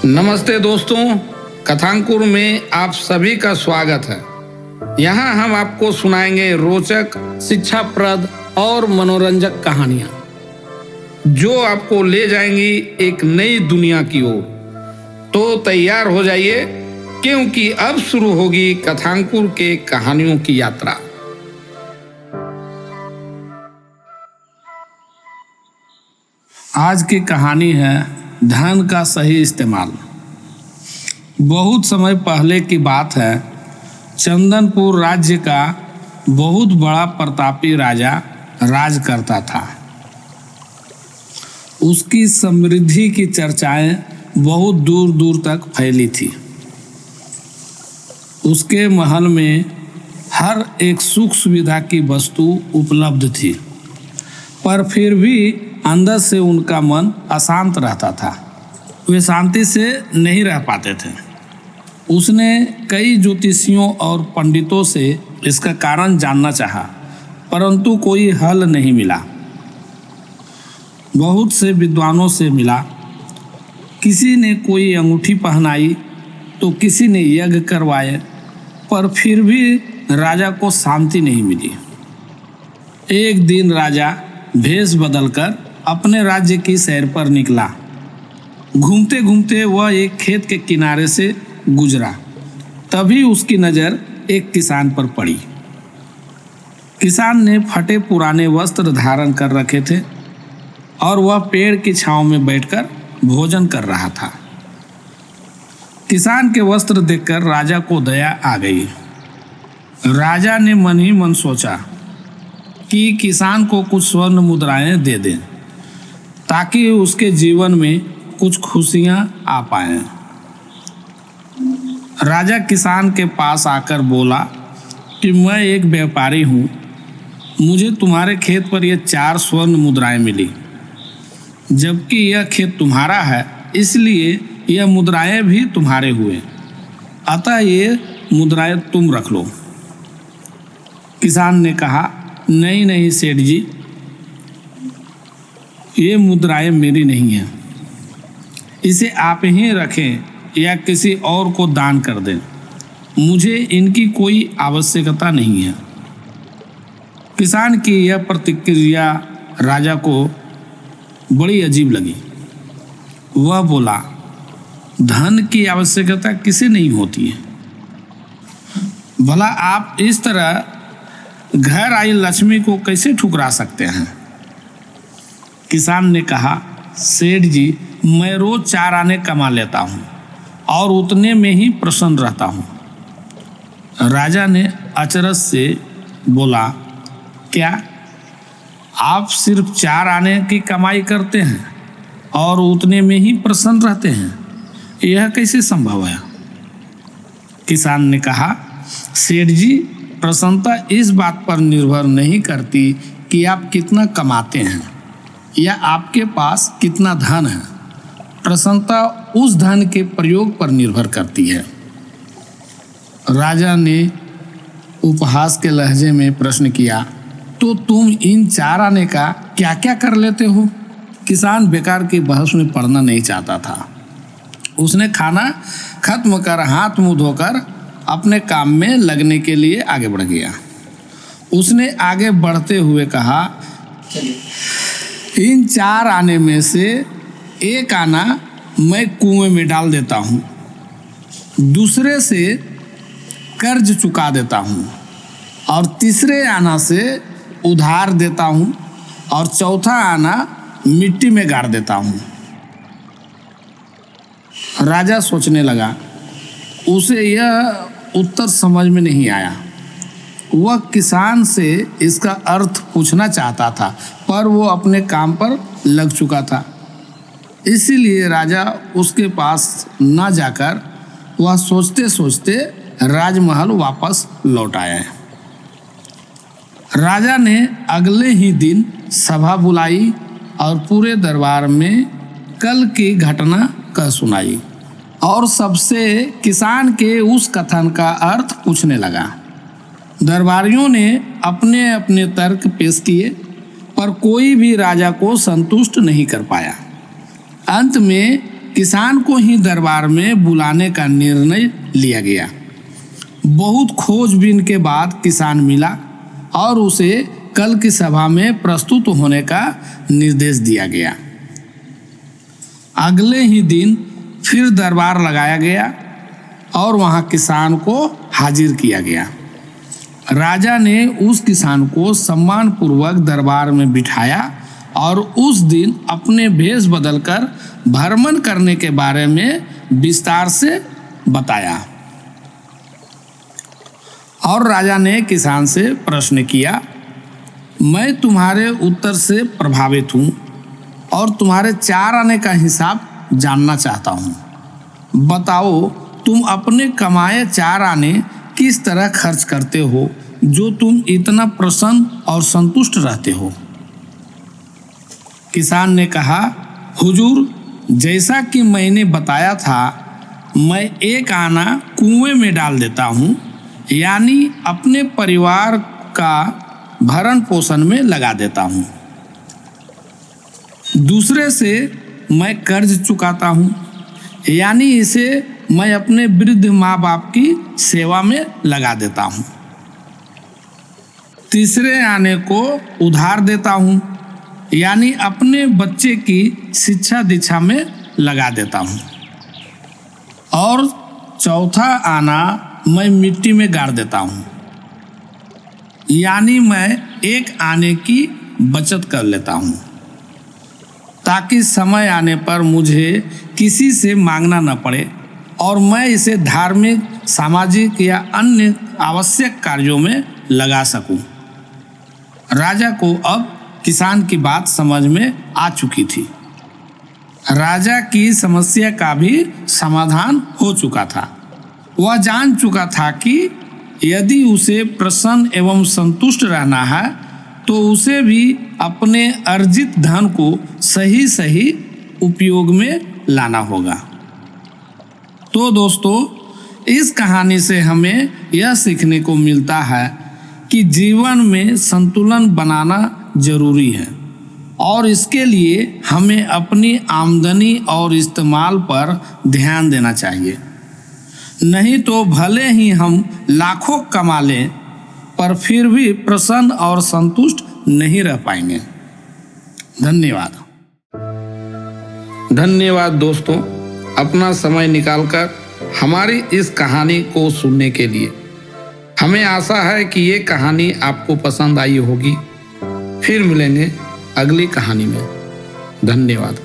नमस्ते दोस्तों, कथांकुर में आप सभी का स्वागत है। यहाँ हम आपको सुनाएंगे रोचक, शिक्षाप्रद और मनोरंजक कहानियाँ जो आपको ले जाएंगी एक नई दुनिया की ओर। तो तैयार हो जाइए, क्योंकि अब शुरू होगी कथांकुर के कहानियों की यात्रा। आज की कहानी है धन का सही इस्तेमाल। बहुत समय पहले की बात है। चंदनपुर राज्य का बहुत बड़ा प्रतापी राजा राज करता था। उसकी समृद्धि की चर्चाएं बहुत दूर दूर तक फैली थी। उसके महल में हर एक सुख सुविधा की वस्तु उपलब्ध थी, पर फिर भी अंदर से उनका मन अशांत रहता था। वे शांति से नहीं रह पाते थे। उसने कई ज्योतिषियों और पंडितों से इसका कारण जानना चाहा, परंतु कोई हल नहीं मिला। बहुत से विद्वानों से मिला। किसी ने कोई अंगूठी पहनाई तो किसी ने यज्ञ करवाए, पर फिर भी राजा को शांति नहीं मिली। एक दिन राजा भेष बदलकर अपने राज्य की सैर पर निकला। घूमते घूमते वह एक खेत के किनारे से गुजरा। तभी उसकी नज़र एक किसान पर पड़ी। किसान ने फटे पुराने वस्त्र धारण कर रखे थे और वह पेड़ की छांव में बैठकर भोजन कर रहा था। किसान के वस्त्र देखकर राजा को दया आ गई। राजा ने मन ही मन सोचा कि किसान को कुछ स्वर्ण मुद्राएं दे दें, ताकि उसके जीवन में कुछ खुशियां आ पाएं। राजा किसान के पास आकर बोला कि मैं एक व्यापारी हूँ, मुझे तुम्हारे खेत पर यह 4 स्वर्ण मुद्राएं मिली। जबकि यह खेत तुम्हारा है, इसलिए यह मुद्राएं भी तुम्हारे हुए, अतः ये मुद्राएं तुम रख लो। किसान ने कहा, नहीं नहीं सेठ जी, ये मुद्राएं मेरी नहीं हैं। इसे आप ही रखें या किसी और को दान कर दें, मुझे इनकी कोई आवश्यकता नहीं है। किसान की यह प्रतिक्रिया राजा को बड़ी अजीब लगी। वह बोला, धन की आवश्यकता किसे नहीं होती है? भला आप इस तरह घर आई लक्ष्मी को कैसे ठुकरा सकते हैं? किसान ने कहा, सेठ जी, मैं रोज 4 आने कमा लेता हूँ और उतने में ही प्रसन्न रहता हूँ। राजा ने अचरज से बोला, क्या आप सिर्फ 4 आने की कमाई करते हैं और उतने में ही प्रसन्न रहते हैं? यह कैसे संभव है? किसान ने कहा, सेठ जी, प्रसन्नता इस बात पर निर्भर नहीं करती कि आप कितना कमाते हैं या आपके पास कितना धन है। प्रसन्नता उस धन के प्रयोग पर निर्भर करती है। राजा ने उपहास के लहजे में प्रश्न किया, तो तुम इन 4 आने का क्या क्या कर लेते हो? किसान बेकार की बहस में पड़ना नहीं चाहता था। उसने खाना खत्म कर हाथ मुंह धोकर अपने काम में लगने के लिए आगे बढ़ गया। उसने आगे बढ़ते हुए कहा, इन 4 आने में से एक आना मैं कुएं में डाल देता हूँ, दूसरे से कर्ज चुका देता हूँ और तीसरे आना से उधार देता हूँ और चौथा आना मिट्टी में गाड़ देता हूँ। राजा सोचने लगा। उसे यह उत्तर समझ में नहीं आया। वह किसान से इसका अर्थ पूछना चाहता था, पर वो अपने काम पर लग चुका था। इसीलिए राजा उसके पास न जाकर वह सोचते सोचते राजमहल वापस लौट आया। राजा ने अगले ही दिन सभा बुलाई और पूरे दरबार में कल की घटना कह सुनाई और सबसे किसान के उस कथन का अर्थ पूछने लगा। दरबारियों ने अपने अपने तर्क पेश किए, पर कोई भी राजा को संतुष्ट नहीं कर पाया। अंत में किसान को ही दरबार में बुलाने का निर्णय लिया गया। बहुत खोजबीन के बाद किसान मिला और उसे कल की सभा में प्रस्तुत होने का निर्देश दिया गया। अगले ही दिन फिर दरबार लगाया गया और वहां किसान को हाजिर किया गया। राजा ने उस किसान को सम्मानपूर्वक दरबार में बिठाया और उस दिन अपने भेष बदलकर भ्रमण करने के बारे में विस्तार से बताया। और राजा ने किसान से प्रश्न किया, मैं तुम्हारे उत्तर से प्रभावित हूँ और तुम्हारे 4 आने का हिसाब जानना चाहता हूँ। बताओ, तुम अपने कमाए 4 आने किस तरह खर्च करते हो जो तुम इतना प्रसन्न और संतुष्ट रहते हो? किसान ने कहा, हुजूर, जैसा कि मैंने बताया था, मैं 1 आना कुएं में डाल देता हूँ, यानी अपने परिवार का भरण पोषण में लगा देता हूँ। दूसरे से मैं कर्ज चुकाता हूँ, यानी इसे मैं अपने वृद्ध माँ बाप की सेवा में लगा देता हूँ। तीसरे आने को उधार देता हूँ, यानी अपने बच्चे की शिक्षा दीक्षा में लगा देता हूँ। और चौथा आना मैं मिट्टी में गाड़ देता हूँ, यानी मैं 1 आने की बचत कर लेता हूँ, ताकि समय आने पर मुझे किसी से मांगना न पड़े और मैं इसे धार्मिक, सामाजिक या अन्य आवश्यक कार्यों में लगा सकूं। राजा को अब किसान की बात समझ में आ चुकी थी। राजा की समस्या का भी समाधान हो चुका था। वह जान चुका था कि यदि उसे प्रसन्न एवं संतुष्ट रहना है तो उसे भी अपने अर्जित धन को सही सही उपयोग में लाना होगा। तो दोस्तों, इस कहानी से हमें यह सीखने को मिलता है कि जीवन में संतुलन बनाना जरूरी है और इसके लिए हमें अपनी आमदनी और इस्तेमाल पर ध्यान देना चाहिए। नहीं तो भले ही हम लाखों कमा लें पर फिर भी प्रसन्न और संतुष्ट नहीं रह पाएंगे। धन्यवाद। धन्यवाद दोस्तों, अपना समय निकालकर हमारी इस कहानी को सुनने के लिए। हमें आशा है कि ये कहानी आपको पसंद आई होगी। फिर मिलेंगे अगली कहानी में। धन्यवाद।